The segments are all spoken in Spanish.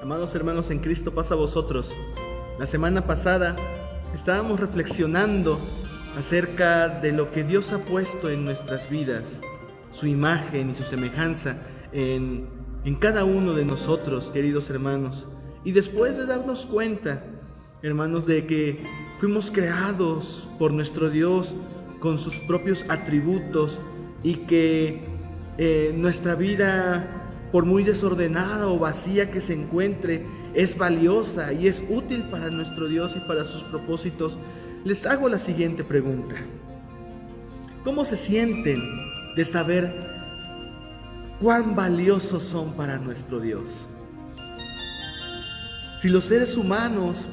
Amados hermanos en Cristo, paz a vosotros. La semana pasada estábamos reflexionando acerca de lo que Dios ha puesto en nuestras vidas, su imagen y su semejanza en cada uno de nosotros, queridos hermanos. Y después de darnos cuenta, hermanos, de que fuimos creados por nuestro Dios con sus propios atributos y que nuestra vida, por muy desordenada o vacía que se encuentre, es valiosa y es útil para nuestro Dios y para sus propósitos, les hago la siguiente pregunta. ¿Cómo se sienten de saber cuán valiosos son para nuestro Dios? Si los seres humanos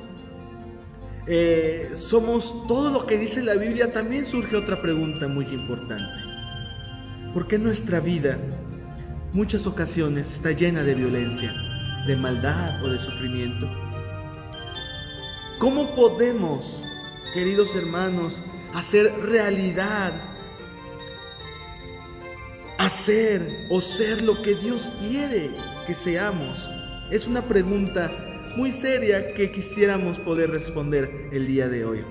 somos todo lo que dice la Biblia, también surge otra pregunta muy importante. ¿Por qué nuestra vida muchas ocasiones está llena de violencia, de maldad o de sufrimiento? ¿Cómo podemos, queridos hermanos, hacer realidad, hacer o ser lo que Dios quiere que seamos? Es una pregunta muy seria que quisiéramos poder responder el día de hoy.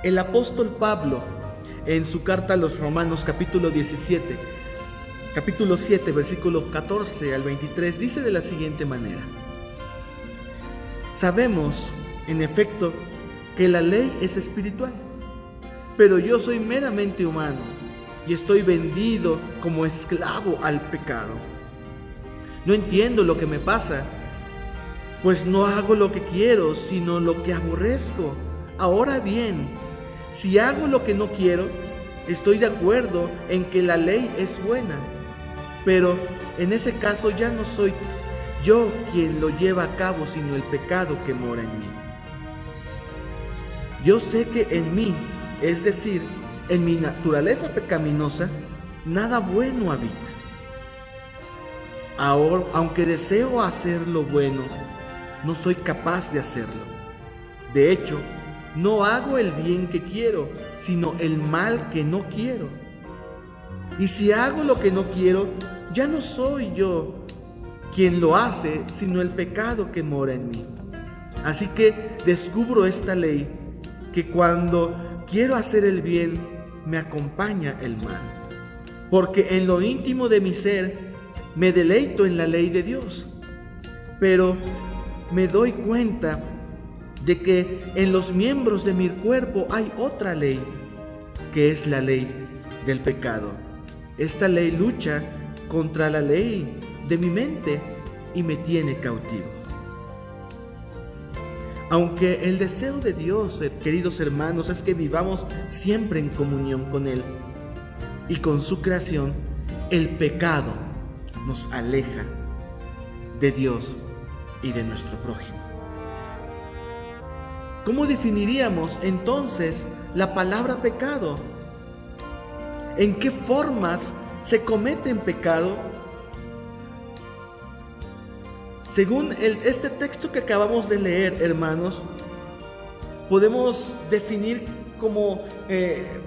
El apóstol Pablo, en su carta a los Romanos, capítulo 7, versículo 14 al 23, dice de la siguiente manera: sabemos, en efecto, que la ley es espiritual, pero yo soy meramente humano y estoy vendido como esclavo al pecado. No entiendo lo que me pasa, pues no hago lo que quiero, sino lo que aborrezco. Ahora bien, si hago lo que no quiero, estoy de acuerdo en que la ley es buena, pero en ese caso ya no soy yo quien lo lleva a cabo, sino el pecado que mora en mí. Yo sé que en mí, es decir, en mi naturaleza pecaminosa, nada bueno habita. Ahora, aunque deseo hacer lo bueno, no soy capaz de hacerlo. De hecho, no hago el bien que quiero, sino el mal que no quiero. Y si hago lo que no quiero, ya no soy yo quien lo hace, sino el pecado que mora en mí. Así que descubro esta ley, que cuando quiero hacer el bien, me acompaña el mal. Porque en lo íntimo de mi ser, me deleito en la ley de Dios. Pero me doy cuenta de que en los miembros de mi cuerpo hay otra ley, que es la ley del pecado. Esta ley lucha contra la ley de mi mente y me tiene cautivo. Aunque el deseo de Dios, queridos hermanos, es que vivamos siempre en comunión con Él y con su creación, el pecado nos aleja de Dios y de nuestro prójimo. ¿Cómo definiríamos entonces la palabra pecado? ¿En qué formas se comete pecado? Según este texto que acabamos de leer, hermanos, podemos definir como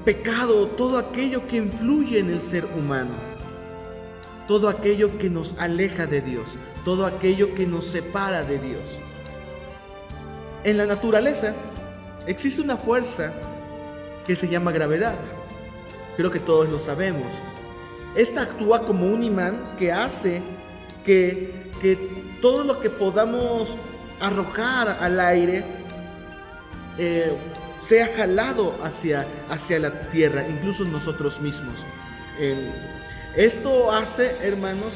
pecado todo aquello que influye en el ser humano, todo aquello que nos aleja de Dios, todo aquello que nos separa de Dios. En la naturaleza existe una fuerza que se llama gravedad. Creo que todos lo sabemos. Esta actúa como un imán que hace que todo lo que podamos arrojar al aire sea jalado hacia la tierra, incluso nosotros mismos. Esto hace, hermanos,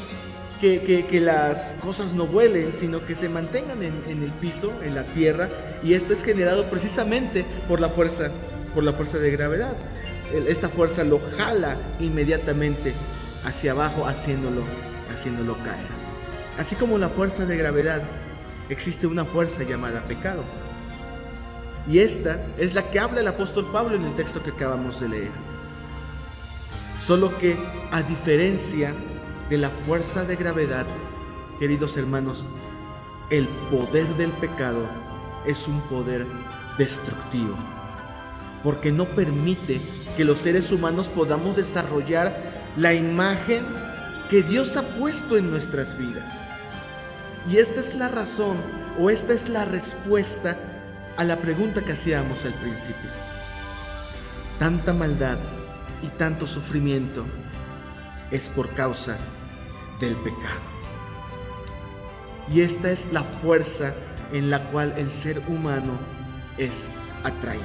que las cosas no vuelen, sino que se mantengan en el piso, en la tierra, y esto es generado precisamente por la fuerza de gravedad. Esta fuerza lo jala inmediatamente hacia abajo, haciéndolo caer. Así como la fuerza de gravedad, existe una fuerza llamada pecado. Y esta es la que habla el apóstol Pablo en el texto que acabamos de leer. Solo que, a diferencia de la fuerza de gravedad, queridos hermanos, el poder del pecado es un poder destructivo, porque no permite que los seres humanos podamos desarrollar la imagen que Dios ha puesto en nuestras vidas. Y esta es la razón, o esta es la respuesta a la pregunta que hacíamos al principio. Tanta maldad y tanto sufrimiento es por causa del pecado. Y esta es la fuerza en la cual el ser humano es atraído.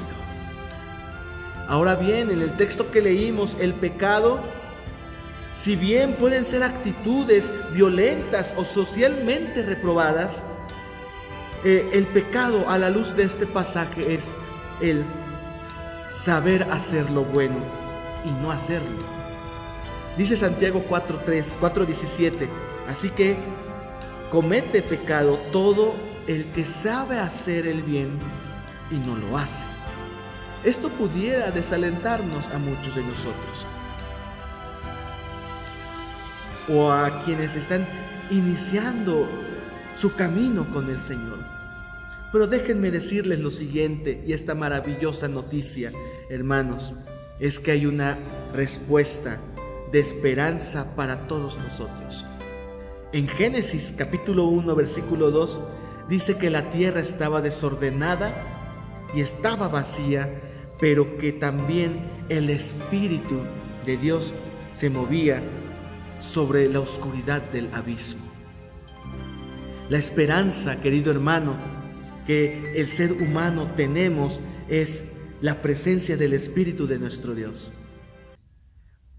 Ahora bien, en el texto que leímos, el pecado, si bien pueden ser actitudes violentas o socialmente reprobadas, el pecado a la luz de este pasaje es el saber hacer lo bueno y no hacerlo. Dice Santiago 4:17, así que comete pecado todo el que sabe hacer el bien y no lo hace. Esto pudiera desalentarnos a muchos de nosotros, o a quienes están iniciando su camino con el Señor. Pero déjenme decirles lo siguiente, y esta maravillosa noticia, hermanos, es que hay una respuesta de esperanza para todos nosotros. En Génesis capítulo 1, versículo 2, dice que la tierra estaba desordenada y estaba vacía, pero que también el Espíritu de Dios se movía sobre la oscuridad del abismo. La esperanza, querido hermano, que el ser humano tenemos es la presencia del Espíritu de nuestro Dios.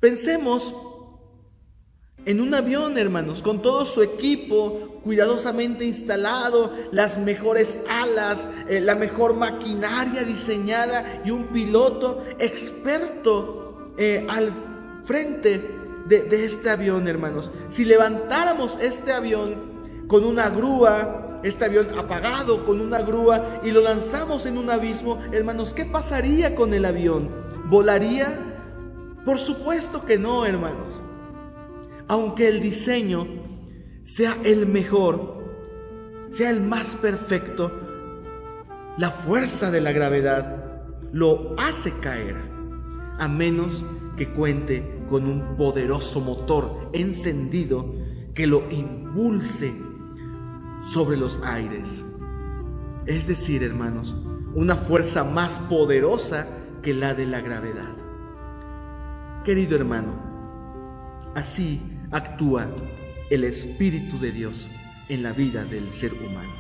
Pensemos en un avión, hermanos, con todo su equipo cuidadosamente instalado, las mejores alas, la mejor maquinaria diseñada y un piloto experto al frente de este avión, hermanos. Si levantáramos este avión con una grúa, este avión apagado con una grúa, y lo lanzamos en un abismo, hermanos, ¿qué pasaría con el avión? ¿Volaría? Por supuesto que no, hermanos. Aunque el diseño sea el mejor, sea el más perfecto, la fuerza de la gravedad lo hace caer, a menos que cuente con un poderoso motor encendido que lo impulse sobre los aires. Es decir, hermanos, una fuerza más poderosa que la de la gravedad. Querido hermano, así actúa el Espíritu de Dios en la vida del ser humano.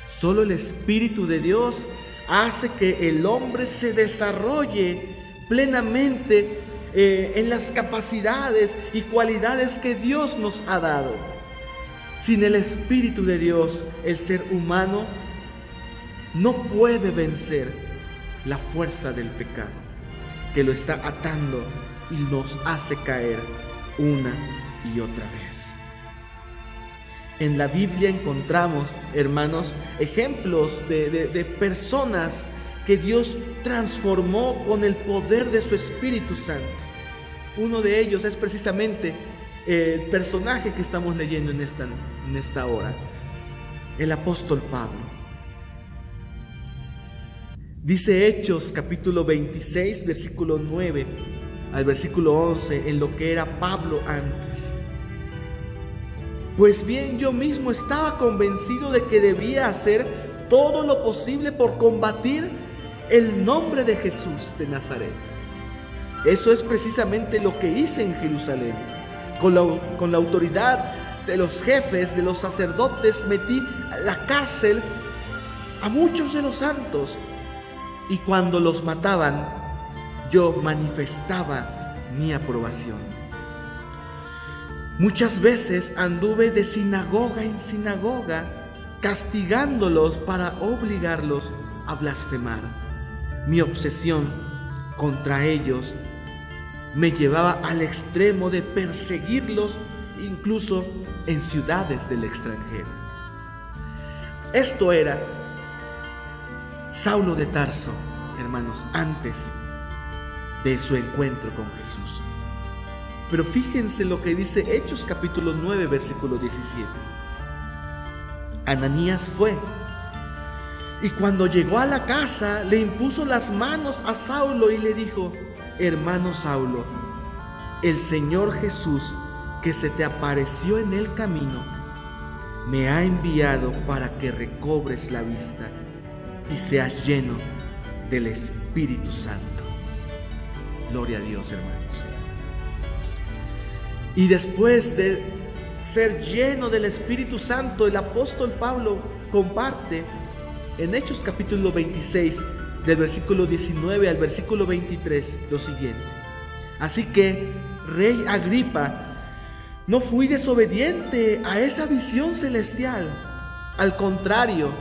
Solo el Espíritu de Dios hace que el hombre se desarrolle plenamente en las capacidades y cualidades que Dios nos ha dado. Sin el Espíritu de Dios, el ser humano no puede vencer la fuerza del pecado, que lo está atando y nos hace caer una y otra vez. En la Biblia encontramos, hermanos, ejemplos de personas que Dios transformó con el poder de su Espíritu Santo. Uno de ellos es precisamente el personaje que estamos leyendo en esta hora, el apóstol Pablo. Dice Hechos capítulo 26, versículo 9 al versículo 11, en lo que era Pablo antes. Pues bien, yo mismo estaba convencido de que debía hacer todo lo posible por combatir el nombre de Jesús de Nazaret. Eso es precisamente lo que hice en Jerusalén. Con la autoridad de los jefes, de los sacerdotes, metí a la cárcel a muchos de los santos. Y cuando los mataban, yo manifestaba mi aprobación. Muchas veces anduve de sinagoga en sinagoga, castigándolos para obligarlos a blasfemar. Mi obsesión contra ellos me llevaba al extremo de perseguirlos, incluso en ciudades del extranjero. Esto era Saulo de Tarso, hermanos, antes de su encuentro con Jesús. Pero fíjense lo que dice Hechos capítulo 9, versículo 17. Ananías fue, y cuando llegó a la casa, le impuso las manos a Saulo y le dijo: hermano Saulo, el Señor Jesús, que se te apareció en el camino, me ha enviado para que recobres la vista y seas lleno del Espíritu Santo. Gloria a Dios, hermanos. Y después de ser lleno del Espíritu Santo, el apóstol Pablo comparte en Hechos capítulo 26, del versículo 19 al versículo 23, lo siguiente: así que, Rey Agripa, no fui desobediente a esa visión celestial. Al contrario,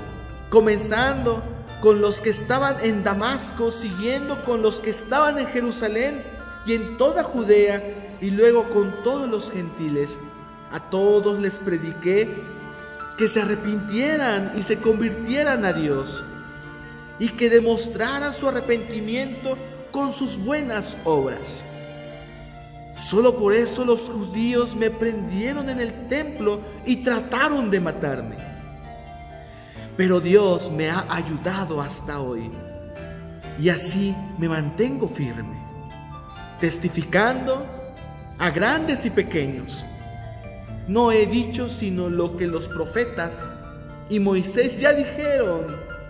comenzando con los que estaban en Damasco, siguiendo con los que estaban en Jerusalén y en toda Judea, y luego con todos los gentiles, a todos les prediqué que se arrepintieran y se convirtieran a Dios, y que demostraran su arrepentimiento con sus buenas obras. Solo por eso los judíos me prendieron en el templo y trataron de matarme. Pero Dios me ha ayudado hasta hoy, y así me mantengo firme, testificando a grandes y pequeños. No he dicho sino lo que los profetas y Moisés ya dijeron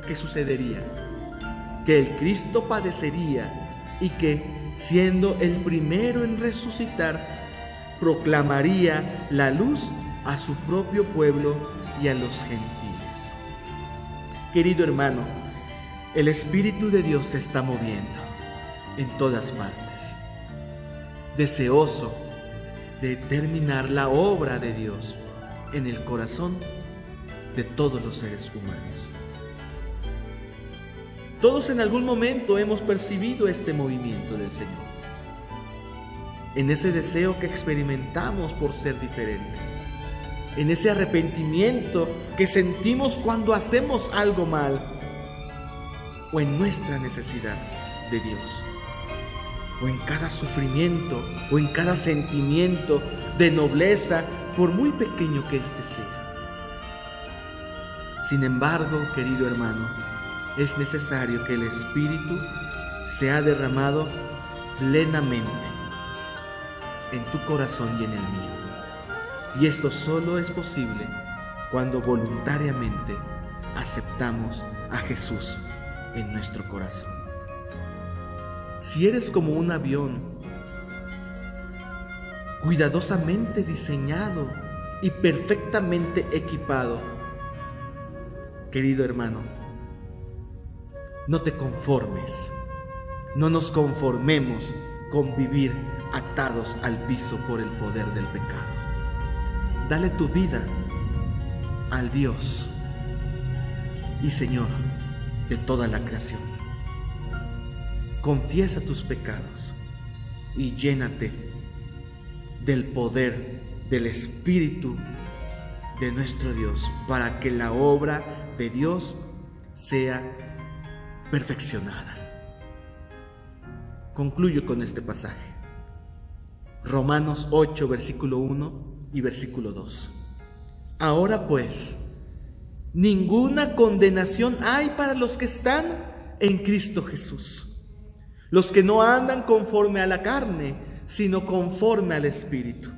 que sucedería: que el Cristo padecería y que, siendo el primero en resucitar, proclamaría la luz a su propio pueblo y a los gentiles. Querido hermano, el Espíritu de Dios se está moviendo en todas partes, deseoso de terminar la obra de Dios en el corazón de todos los seres humanos. Todos en algún momento hemos percibido este movimiento del Señor, en ese deseo que experimentamos por ser diferentes, en ese arrepentimiento que sentimos cuando hacemos algo mal, o en nuestra necesidad de Dios, o en cada sufrimiento, o en cada sentimiento de nobleza, por muy pequeño que éste sea. Sin embargo, querido hermano, es necesario que el Espíritu sea derramado plenamente en tu corazón y en el mío. Y esto solo es posible cuando voluntariamente aceptamos a Jesús en nuestro corazón. Si eres como un avión cuidadosamente diseñado y perfectamente equipado, querido hermano, no te conformes, no nos conformemos con vivir atados al piso por el poder del pecado. Dale tu vida al Dios y Señor de toda la creación. Confiesa tus pecados y llénate del poder del Espíritu de nuestro Dios, para que la obra de Dios sea perfeccionada. Concluyo con este pasaje. Romanos 8, versículo 1 y versículo 2. Ahora pues, ninguna condenación hay para los que están en Cristo Jesús, los que no andan conforme a la carne, sino conforme al Espíritu.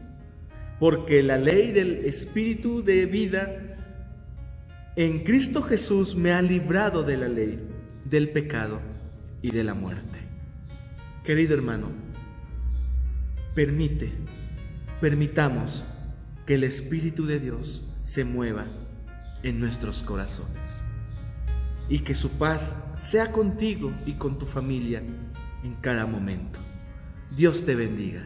Porque la ley del Espíritu de vida en Cristo Jesús me ha librado de la ley, del pecado y de la muerte. Querido hermano, permitamos que el Espíritu de Dios se mueva en nuestros corazones, y que su paz sea contigo y con tu familia en cada momento. Dios te bendiga.